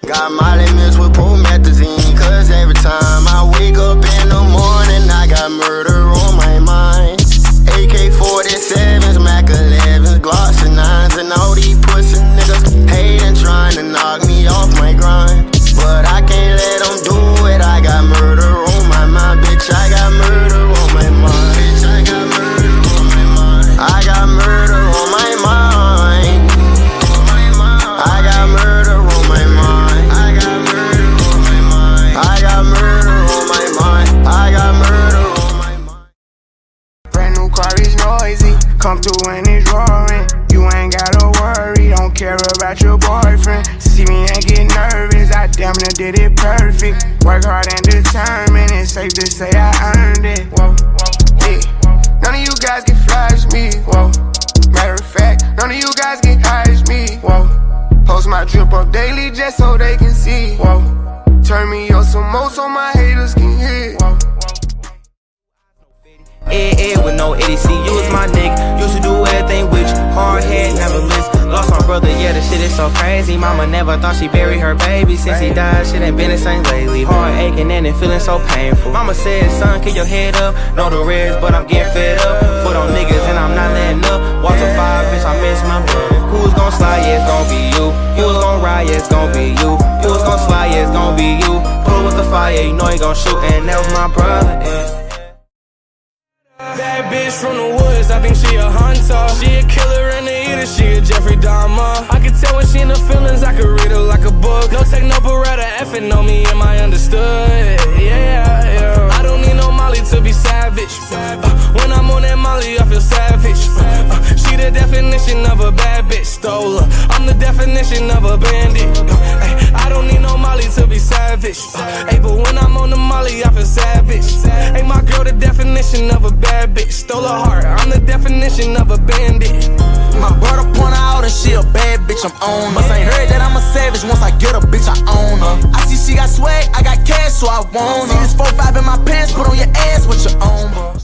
Got Molly mixed with promethazine, cause every time I wake up in the morning, I got murder on my mind. AK-47s, Mac 11s, Glocks and 9s, and all these pussy niggas hating, trying to knock me off my grind. But I can't let them do it, I got murder on my mind, bitch, I got murder on my mind. Bitch, I got murder on my mind. I got murder on my mind. I got murder on my mind. I got murder on my mind. I got murder on my mind. I got murder on my mind. Brand new car is noisy, come through and it's roaring. You ain't gotta worry, don't care about your boyfriend. See me and get nervous, I damn near did it perfect. Work hard and determined, it's safe to say I earned it. Whoa, yeah. None of you guys can flash me, whoa. Matter of fact, none of you guys can hide me, whoa. Post my drip up daily just so they can see, whoa. Turn me up some more so my haters can hear, whoa. With no idiocy, you was my nigga. Used to do everything with you, hard head, never miss. Lost my brother, yeah, the shit is so crazy. Mama never thought she buried her baby. Since he died, shit ain't been the same lately. Heart aching and it feeling so painful. Mama said, son, keep your head up. Know the reds, but I'm getting fed up. Foot on niggas and I'm not letting up. Walk to 5, bitch, I miss my brother. Who's gon' slide, yeah, it's gon' be you. You was gon' ride, yeah, it's gon' be you. You was gon' slide, yeah, it's gon' be you. Pull with the fire, you know he gon' shoot, and that was my brother, yeah. Bad bitch from the woods, I think she a hunter. She a killer and a eater, she a Jeffrey Dahmer. I can tell when she in the feelings, I can read her like a book. No take no beretta, effing on me, am I understood? Yeah. I don't need no Molly to be savage. When I'm on that Molly, I feel savage. She the definition of a bad bitch, stole her. I'm the definition of a bandit. I don't need no Molly to be savage. But when I'm on the Molly, I feel savage. Ain't my girl the definition of a bad bitch, stole her heart. I'm the definition of a bandit. My brother point her out and she a bad bitch, I'm on her. Must ain't heard that I'm a savage, once I get a bitch, I own her. I see she got swag, I got cash, so I want her. See this 4-5 in my pants, put on your ass with your own, bro.